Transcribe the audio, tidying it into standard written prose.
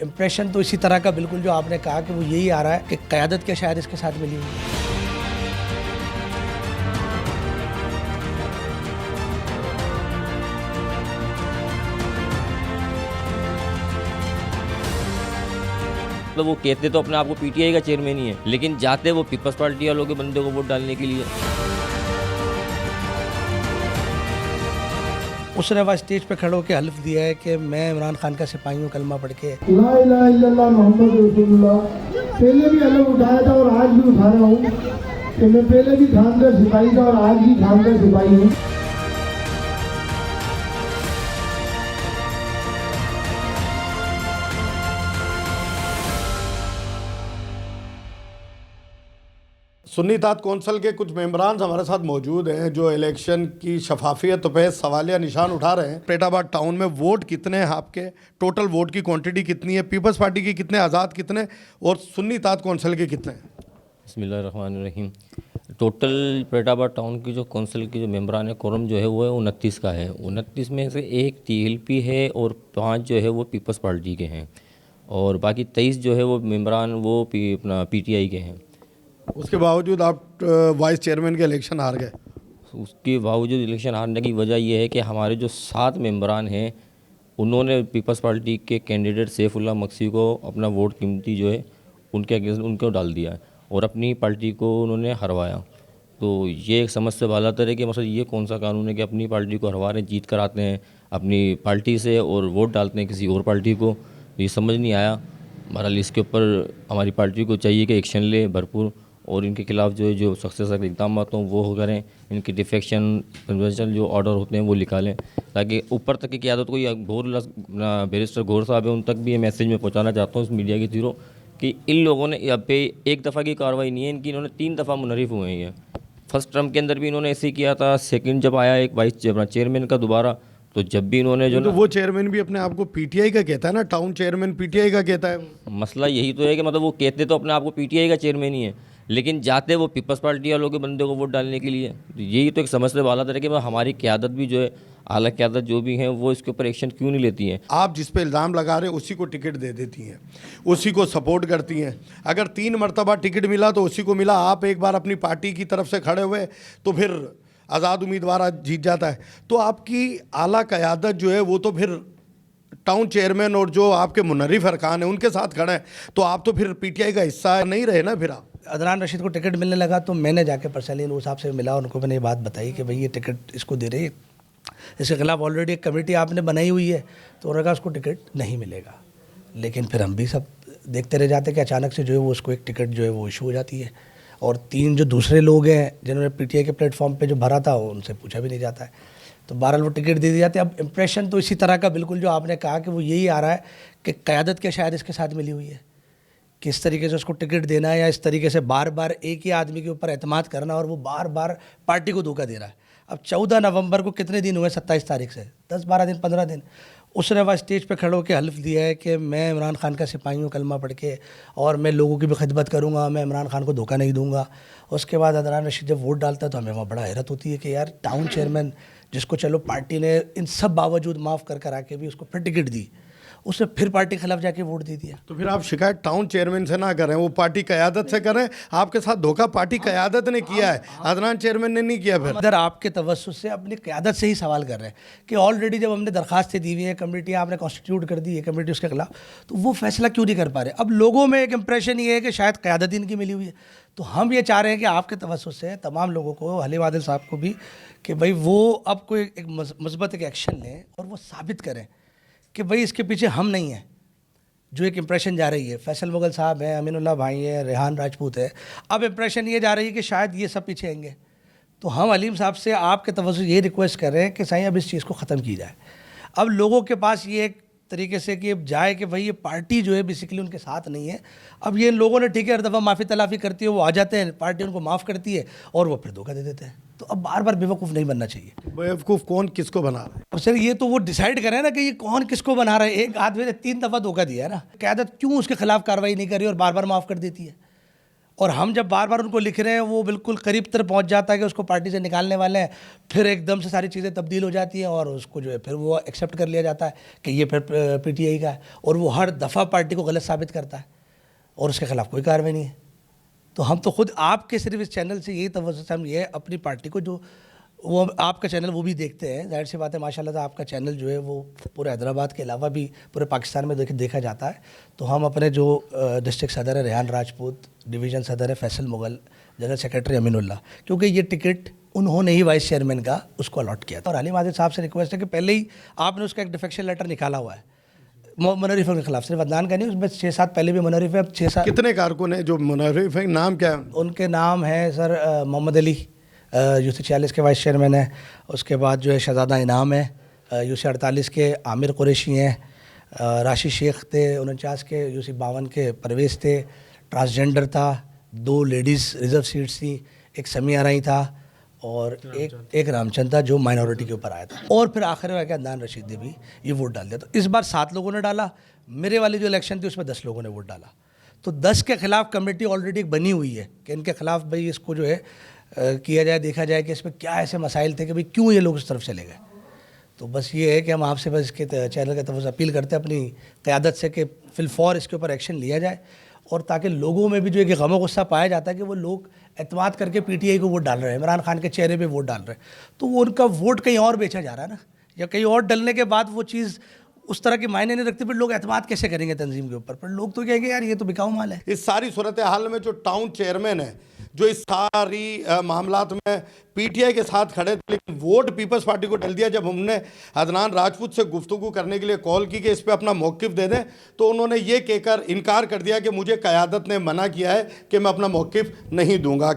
Impression तो इसी तरह का बिल्कुल जो आपने कहा कि वो यही आ रहा है कि क़यादत क्या शायद इसके साथ मिली हुई है। मतलब वो कहते तो अपने आप को पीटीआई का चेयरमैन ही है, लेकिन जाते वो पीपल्स पार्टी वालों के बंदे को वोट डालने के लिए। उसने वह स्टेज पे खड़े होकर हल्फ दिया है कि मैं इमरान खान का सिपाही हूँ, कलमा पढ़ के। ला इलाहा इल्लल्लाह मोहम्मद रसूलुल्लाह पहले भी अलग उठाया था और आज भी उठा रहा हूँ कि मैं पहले भी खानदार सिपाही था और आज भी खानदार सिपाही हूँ। सुन्नी इत्तेहाद कौंसिल के कुछ मेंबरान हमारे साथ मौजूद हैं जो इलेक्शन की शफाफियत पे सवालिया निशान उठा रहे हैं। पेटाबाद टाउन में वोट कितने हैं आपके, टोटल वोट की क्वांटिटी कितनी है, पीपल्स पार्टी की कितने, आज़ाद कितने और सुन्नी इत्तेहाद कौंसिल के कितने हैं? बिस्मिल्लाहिर्रहमानिर्रहीम। टोटल पेटाबाद टाउन की जो कौंसिल की जो मेंबरान है कोरम जो है वो है 29 का है। 29 में से एक TLP है और 5 जो है वो पीपल्स पार्टी के हैं और बाकी 23 जो है वो मेंबरान वो अपना PTI के हैं। उसके बावजूद आप वाइस चेयरमैन के इलेक्शन हार गए। उसके बावजूद इलेक्शन हारने की वजह यह है कि हमारे जो 7 मेंबरान हैं उन्होंने पीपल्स पार्टी के कैंडिडेट सैफुल्लाह मक्सी को अपना वोट कीमती जो है उनके अगेंस्ट उनको डाल दिया और अपनी पार्टी को उन्होंने हरवाया। तो ये एक समझ से बालातर है कि मतलब ये कौन सा कानून है कि अपनी पार्टी को हरवा रहे, जीत कर आते हैं अपनी पार्टी से और वोट डालते हैं किसी और पार्टी को। ये समझ नहीं आया। बहरहाल इसके ऊपर हमारी पार्टी को चाहिए कि एक्शन ले भरपूर और इनके खिलाफ जो है जो सख्त से सख्त इक़दाम हों वो करें। इनके डिफेक्शन कन्वर्जन जो ऑर्डर होते हैं वो निकालें ताकि ऊपर तक की क़यादत को या बैरिस्टर गौर साहब है उन तक भी ये मैसेज मैं पहुंचाना चाहता हूँ इस मीडिया के थ्रू कि इन लोगों ने यहाँ पे एक दफ़ा की कार्रवाई नहीं है इनकी, इन्होंने 3 दफ़ा मुनहरिफ हुए हैं। फर्स्ट टर्म के अंदर भी इन्होंने ऐसे ही किया था, सेकंड जब आया एक वाइस चेयरमैन का दोबारा तो जब भी इन्होंने जो तो वो चेयरमैन भी अपने आप को PTI का कहता है ना, टाउन चेयरमैन PTI का कहता है। मसला यही तो है कि मतलब वो कहते तो अपने आप को PTI का चेयरमैन ही है, लेकिन जाते वो पीपल्स पार्टी वालों के बंदे को वोट डालने के लिए। तो यही तो एक समझ से बाला तरह कि हमारी क़यादत भी जो है आला क़यादत जो भी हैं वो इसके ऊपर एक्शन क्यों नहीं लेती हैं। आप जिस पे इल्ज़ाम लगा रहे हैं उसी को टिकट दे देती हैं, उसी को सपोर्ट करती हैं। अगर 3 मरतबा टिकट मिला तो उसी को मिला। आप एक बार अपनी पार्टी की तरफ से खड़े हुए तो फिर आज़ाद उम्मीदवार आज जीत जाता है। तो आपकी आला क़यादत जो है वो तो फिर टाउन चेयरमैन और जो आपके मुनहरिफ अरकान हैं उनके साथ खड़े हैं, तो आप तो फिर PTI का हिस्सा नहीं रहे ना। फिर आप अदनान रशीद को टिकट मिलने लगा तो मैंने जाके पर्सनली उस साहब से मिला, उनको मैंने ये बात बताई कि भाई ये टिकट इसको दे रही है, इसके खिलाफ ऑलरेडी एक कमेटी आपने बनाई हुई है, तो उन्होंने कहा उसको टिकट नहीं मिलेगा। लेकिन फिर हम भी सब देखते रह जाते कि अचानक से जो है वो उसको एक टिकट जो है वो इशू हो जाती है और 3 जो दूसरे लोग हैं जिन्होंने PTI के प्लेटफॉर्म पे जो भरा था उनसे पूछा भी नहीं जाता है, तो बहरहाल वो टिकट दे दिए जाते हैं। अब इम्प्रेशन तो इसी तरह का बिल्कुल जो आपने कहा कि वो यही आ रहा है कि क़यादत क्या शायद इसके साथ मिली हुई है। किस तरीके से उसको टिकट देना है या इस तरीके से बार बार एक ही आदमी के ऊपर एतमाद करना और वो बार बार पार्टी को धोखा दे रहा है। अब 14 नवंबर को कितने दिन हुए, 27 तारीख से 10-12 दिन 15 दिन उसने वह स्टेज पे खड़े होकर हल्फ दिया है कि मैं इमरान खान का सिपाही हूँ, कलमा पढ़ के, और मैं लोगों की भी खिदमत करूँगा, मैं इमरान खान को धोखा नहीं दूंगा। उसके बाद अदनान रशीद जब वोट डालता है तो हमें वहाँ बड़ा हैरत होती है कि यार टाउन चेयरमैन जिसको चलो पार्टी ने इन सब बावजूद माफ़ कर आके भी उसको फिर टिकट दी, उसने फिर पार्टी के खिलाफ जाके वोट दे दिया। तो फिर आप शिकायत टाउन चेयरमैन से ना करें, वो पार्टी क़यादत से करें। आपके साथ धोखा पार्टी क़यादत ने किया है, अदनान चेयरमैन ने नहीं किया। फिर इधर आपके तवज्जुह से अपनी क़यादत से ही सवाल कर रहे हैं कि ऑलरेडी जब हमने दरखास्तें दी हुई हैं, कमेटियाँ आपने कॉन्स्टिट्यूट कर दी है कमेटी उसके खिलाफ, तो वो फैसला क्यों नहीं कर पा रहे। अब लोगों में एक इंप्रेशन ये है कि शायद क़यादत इनकी मिली हुई है, तो हम ये चाह रहे हैं कि आपके तवज्जुह से तमाम लोगों को, हलीम आदिल साहब को भी, कि भाई वो अब कोई एक मुस्बत एक एक्शन लें और वो साबित करें कि भाई इसके पीछे हम नहीं हैं। जो एक इम्प्रेशन जा रही है, फैसल मुगल साहब हैं, अमीनुल्लाह भाई हैं, रेहान राजपूत है, अब इम्प्रेशन ये जा रही है कि शायद ये सब पीछे आएंगे। तो हम हलीम साहब से आपके तवज्जुह ये रिक्वेस्ट कर रहे हैं कि सही अब इस चीज़ को ख़त्म की जाए। अब लोगों के पास ये एक तरीके से कि अब जाए कि भाई ये पार्टी जो है बेसिकली उनके साथ नहीं है। अब ये लोगों ने ठीक है हर दफ़ा माफ़ी तलाफ़ी करती है, वो आ जाते हैं, पार्टी उनको माफ़ करती है और वो फिर धोखा दे देते हैं। तो अब बार बार बेवकूफ़ नहीं बनना चाहिए। बेवकूफ़ कौन किसको बना रहा है? और सर ये तो वो डिसाइड करें ना कि ये कौन किसको बना रहा है। एक आदमी ने 3 दफ़ा धोखा दिया है ना, क़यादत क्यों उसके खिलाफ कार्रवाई नहीं कर रही और बार बार माफ़ कर देती है। और हम जब बार बार उनको लिख रहे हैं वो बिल्कुल करीब तर पहुंच जाता है कि उसको पार्टी से निकालने वाले हैं, फिर एकदम से सारी चीज़ें तब्दील हो जाती हैं और उसको जो है फिर वो एक्सेप्ट कर लिया जाता है कि ये फिर पीटीआई का है, और वो हर दफ़ा पार्टी को गलत साबित करता है और उसके खिलाफ कोई कार्रवाई नहीं है। तो हम तो खुद आपके सिर्फ इस चैनल से यही तवज्जो से हम ये अपनी पार्टी को, जो वो आपका चैनल वो भी देखते हैं, जाहिर सी बात है माशाल्लाह से आपका चैनल जो है वो पूरे हैदराबाद के अलावा भी पूरे पाकिस्तान में देखा जाता है। तो हम अपने जो डिस्ट्रिक्ट सदर है रेहान राजपूत, डिवीज़न सदर है फैसल मुगल, जनरल सेक्रेटरी अमीनुल्लाह, क्योंकि ये टिकट उन्होंने ही वाइस चेयरमैन का उसको अलॉट किया था। और अली माजिद साहब से रिक्वेस्ट है कि पहले ही आपने उसका एक डिफेक्शन लेटर निकाला हुआ है मुनर्रिफ के खिलाफ, सिर्फ अदनान का नहीं, उसमें 6-7 पहले भी मुनर्रिफ है, अब 6-7 कितने कारकुन हैं जो मुनर्रिफ हैं, नाम क्या है? उनके नाम है सर मोहम्मद अली यूसी 46 के वाइस चेयरमैन है, उसके बाद जो है शहजादा इनाम है यूसी 48 के, आमिर कुरैशी हैं, राशि शेख थे 49 के, यूसी 52 के परवेज़ थे, ट्रांसजेंडर था, 2 लेडीज़ रिजर्व सीट्स थी, एक समिया राई था और एक रामचंद था जो माइनॉरिटी के ऊपर आया था, और फिर आखिर में क्या अदनान रशीद ने भी ये वोट डाल दिया। तो इस बार 7 लोगों ने डाला, मेरे वाली जो इलेक्शन थी उसमें 10 लोगों ने वोट डाला। तो 10 के खिलाफ कमेटी ऑलरेडी बनी हुई है कि इनके खिलाफ भाई इसको जो है किया जाए, देखा जाए कि इसमें क्या ऐसे मसाइल थे कि भाई क्यों ये लोग इस तरफ चले गए। तो बस ये है कि हम आपसे बस इसके चैनल की तरफ से अपील करते हैं अपनी क़यादत से कि फिलफौर इसके ऊपर एक्शन लिया जाए, और ताकि लोगों में भी जो एक गम गुस्सा पाया जाता है कि वो लोग एतमाद करके पीटीआई को वोट डाल रहे हैं, इमरान खान के चेहरे पे वोट डाल रहे हैं, तो वो उनका वोट कहीं और बेचा जा रहा है ना, या कहीं और डलने के बाद वो चीज़ उस तरह की मायने नहीं रखती, फिर लोग एतमाद कैसे करेंगे तंजीम के ऊपर? पर लोग तो कहेंगे यार ये तो बिकाऊ माल है। इस सारी सूरत हाल में जो टाउन चेयरमैन है जो इस सारी मामलात में पीटीआई के साथ खड़े थे, लेकिन वोट पीपल्स पार्टी को डल दिया। जब हमने अदनान राजपूत से गुफ्तगू करने के लिए कॉल की कि इस पे अपना मौक़िफ़ दे दें, तो उन्होंने ये कहकर इनकार कर दिया कि मुझे क़यादत ने मना किया है कि मैं अपना मौक़िफ़ नहीं दूंगा।